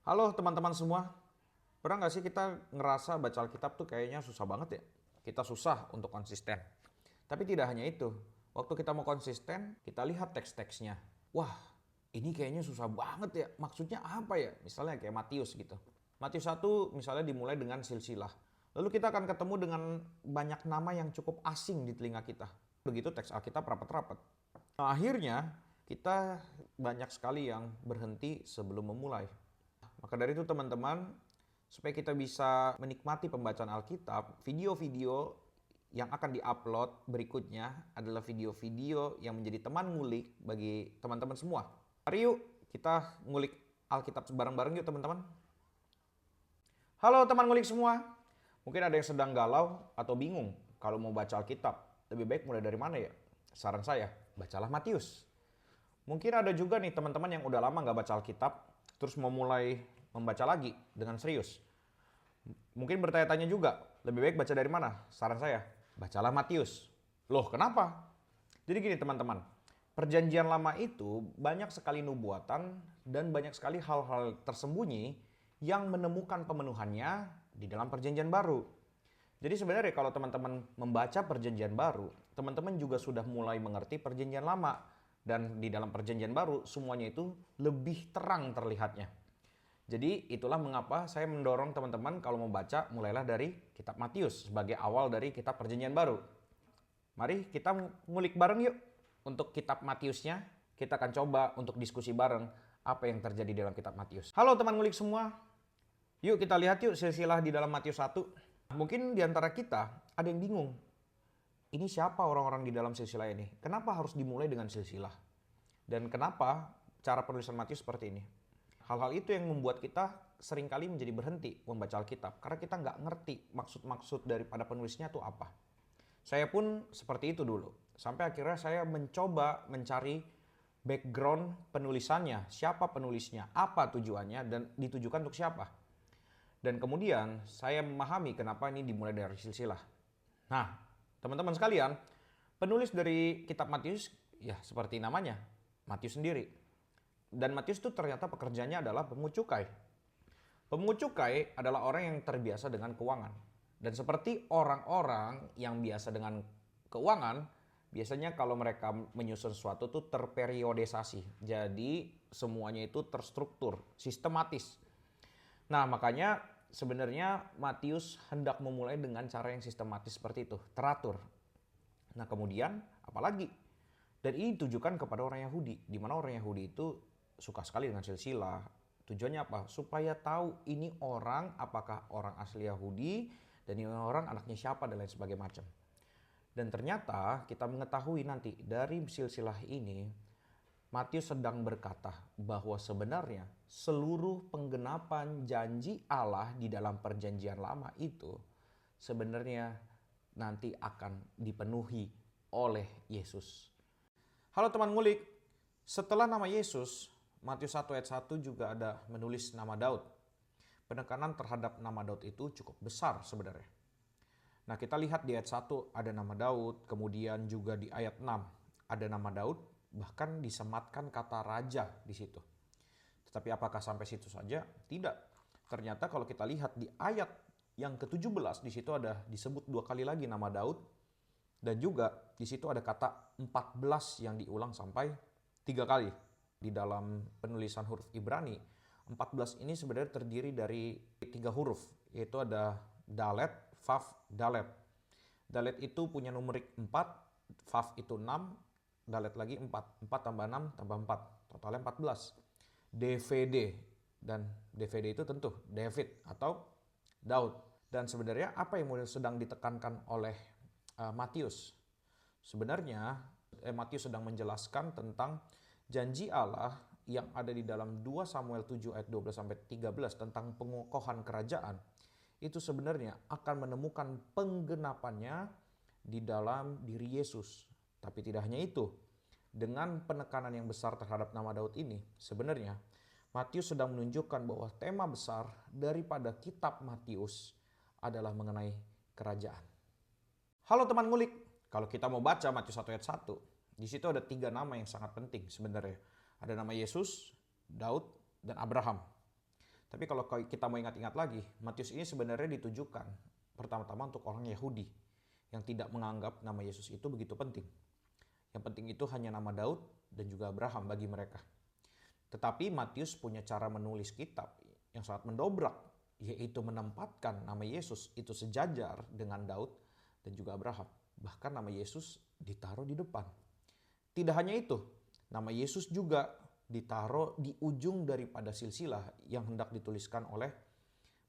Halo teman-teman semua, pernah nggak sih kita ngerasa baca Alkitab tuh kayaknya susah banget ya? Kita susah untuk konsisten. Tapi tidak hanya itu, waktu kita mau konsisten, kita lihat teks-teksnya. Wah, ini kayaknya susah banget ya, maksudnya apa ya? Misalnya kayak Matius gitu. Matius 1 misalnya dimulai dengan silsilah. Lalu kita akan ketemu dengan banyak nama yang cukup asing di telinga kita. Begitu teks Alkitab rapat-rapat. Nah, akhirnya kita banyak sekali yang berhenti sebelum memulai. Maka dari itu teman-teman, supaya kita bisa menikmati pembacaan Alkitab, video-video yang akan diupload berikutnya adalah video-video yang menjadi teman ngulik bagi teman-teman semua. Mari yuk kita ngulik Alkitab bareng-bareng yuk teman-teman. Halo teman ngulik semua. Mungkin ada yang sedang galau atau bingung kalau mau baca Alkitab. Lebih baik mulai dari mana ya? Saran saya, bacalah Matius. Mungkin ada juga nih teman-teman yang udah lama nggak baca Alkitab, terus mau mulai membaca lagi dengan serius. Mungkin bertanya-tanya juga, lebih baik baca dari mana? Saran saya, bacalah Matius. Loh, kenapa? Jadi gini teman-teman, perjanjian lama itu banyak sekali nubuatan dan banyak sekali hal-hal tersembunyi yang menemukan pemenuhannya di dalam perjanjian baru. Jadi sebenarnya kalau teman-teman membaca perjanjian baru, teman-teman juga sudah mulai mengerti perjanjian lama. Dan di dalam perjanjian baru, semuanya itu lebih terang terlihatnya. Jadi itulah mengapa saya mendorong teman-teman kalau mau baca, mulailah dari kitab Matius sebagai awal dari kitab perjanjian baru. Mari kita ngulik bareng yuk untuk kitab Matiusnya. Kita akan coba untuk diskusi bareng apa yang terjadi dalam kitab Matius. Halo teman ngulik semua. Yuk kita lihat yuk silsilah di dalam Matius 1. Mungkin di antara kita ada yang bingung. Ini siapa orang-orang di dalam silsilah ini? Kenapa harus dimulai dengan silsilah? Dan kenapa cara penulisan Matius seperti ini? Hal-hal itu yang membuat kita seringkali menjadi berhenti membaca Alkitab. Karena kita nggak ngerti maksud-maksud daripada penulisnya itu apa. Saya pun seperti itu dulu. Sampai akhirnya saya mencoba mencari background penulisannya. Siapa penulisnya, apa tujuannya, dan ditujukan untuk siapa. Dan kemudian saya memahami kenapa ini dimulai dari silsilah. Nah, teman-teman sekalian, penulis dari kitab Matius ya seperti namanya, Matius sendiri. Dan Matius itu ternyata pekerjaannya adalah pemungut cukai. Pemungut cukai adalah orang yang terbiasa dengan keuangan. Dan seperti orang-orang yang biasa dengan keuangan, biasanya kalau mereka menyusun sesuatu itu terperiodisasi. Jadi semuanya itu terstruktur, sistematis. Nah, makanya sebenarnya Matius hendak memulai dengan cara yang sistematis seperti itu, teratur. Nah, kemudian apalagi? Dan ini ditujukan kepada orang Yahudi, di mana orang Yahudi itu suka sekali dengan silsilah. Tujuannya apa? Supaya tahu ini orang apakah orang asli Yahudi dan ini orang anaknya siapa dan lain sebagainya macam. Dan ternyata kita mengetahui nanti dari silsilah ini Matius sedang berkata bahwa sebenarnya seluruh penggenapan janji Allah di dalam perjanjian lama itu sebenarnya nanti akan dipenuhi oleh Yesus. Halo teman ngulik, setelah nama Yesus, Matius 1 ayat 1 juga ada menulis nama Daud. Penekanan terhadap nama Daud itu cukup besar sebenarnya. Nah, kita lihat di ayat 1 ada nama Daud, kemudian juga di ayat 6 ada nama Daud, bahkan disematkan kata raja di situ. Tetapi apakah sampai situ saja? Tidak. Ternyata kalau kita lihat di ayat yang ke-17 di situ ada disebut 2 kali lagi nama Daud dan juga di situ ada kata 14 yang diulang sampai 3 kali. Di dalam penulisan huruf Ibrani, 14 ini sebenarnya terdiri dari 3 huruf, yaitu ada Dalet, Vav, Dalet. Dalet itu punya numerik 4, Vav itu 6, Dalet lagi 4. 4 tambah 6 tambah 4. Totalnya 14. DVD. Dan DVD itu tentu David atau Daud. Dan sebenarnya apa yang sedang ditekankan oleh Matius? Sebenarnya Matius sedang menjelaskan tentang janji Allah yang ada di dalam 2 Samuel 7 ayat 12-13 tentang pengokohan kerajaan. Itu sebenarnya akan menemukan penggenapannya di dalam diri Yesus. Tapi tidak hanya itu, dengan penekanan yang besar terhadap nama Daud ini, sebenarnya Matius sedang menunjukkan bahwa tema besar daripada kitab Matius adalah mengenai kerajaan. Halo teman ngulik, kalau kita mau baca Matius 1 ayat 1, di situ ada 3 nama yang sangat penting sebenarnya. Ada nama Yesus, Daud, dan Abraham. Tapi kalau kita mau ingat-ingat lagi, Matius ini sebenarnya ditujukan pertama-tama untuk orang Yahudi yang tidak menganggap nama Yesus itu begitu penting. Yang penting itu hanya nama Daud dan juga Abraham bagi mereka. Tetapi Matius punya cara menulis kitab yang sangat mendobrak, yaitu menempatkan nama Yesus itu sejajar dengan Daud dan juga Abraham. Bahkan nama Yesus ditaruh di depan. Tidak hanya itu, nama Yesus juga ditaruh di ujung daripada silsilah yang hendak dituliskan oleh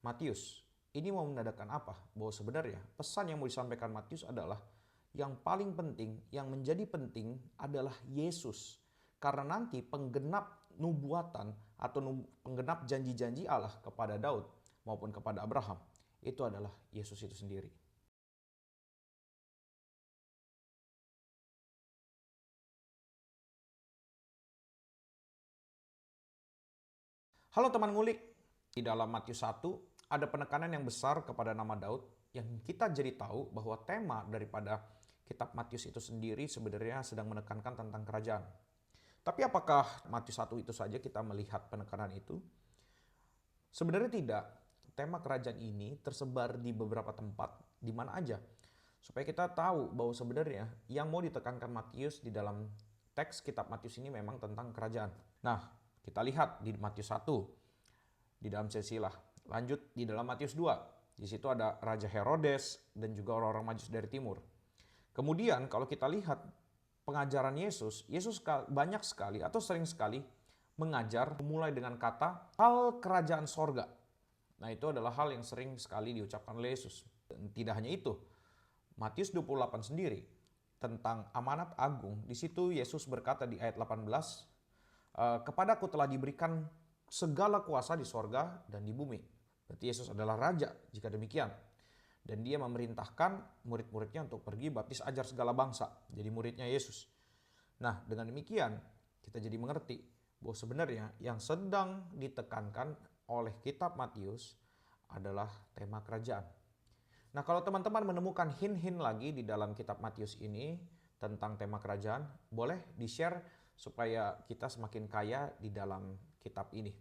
Matius. Ini mau menandakan apa? Bahwa sebenarnya pesan yang mau disampaikan Matius adalah yang paling penting, yang menjadi penting adalah Yesus. Karena nanti penggenap nubuatan atau penggenap janji-janji Allah kepada Daud maupun kepada Abraham, itu adalah Yesus itu sendiri. Halo teman ngulik, di dalam Matius 1 ada penekanan yang besar kepada nama Daud yang kita jadi tahu bahwa tema daripada kitab Matius itu sendiri sebenarnya sedang menekankan tentang kerajaan. Tapi apakah Matius 1 itu saja kita melihat penekanan itu? Sebenarnya tidak. Tema kerajaan ini tersebar di beberapa tempat, di mana aja. Supaya kita tahu bahwa sebenarnya yang mau ditekankan Matius di dalam teks kitab Matius ini memang tentang kerajaan. Nah, kita lihat di Matius 1, di dalam silsilah. Lanjut di dalam Matius 2, di situ ada Raja Herodes dan juga orang-orang Majus dari timur. Kemudian kalau kita lihat pengajaran Yesus banyak sekali atau sering sekali mengajar mulai dengan kata hal kerajaan sorga. Nah, itu adalah hal yang sering sekali diucapkan oleh Yesus. Dan tidak hanya itu, Matius 28 sendiri tentang amanat agung, di situ Yesus berkata di ayat 18, kepadaku telah diberikan segala kuasa di sorga dan di bumi. Berarti Yesus adalah raja jika demikian. Dan dia memerintahkan murid-muridnya untuk pergi baptis ajar segala bangsa. Jadi muridnya Yesus. Nah, dengan demikian kita jadi mengerti bahwa sebenarnya yang sedang ditekankan oleh kitab Matius adalah tema kerajaan. Nah, kalau teman-teman menemukan hint-hint lagi di dalam kitab Matius ini tentang tema kerajaan, boleh di-share supaya kita semakin kaya di dalam kitab ini.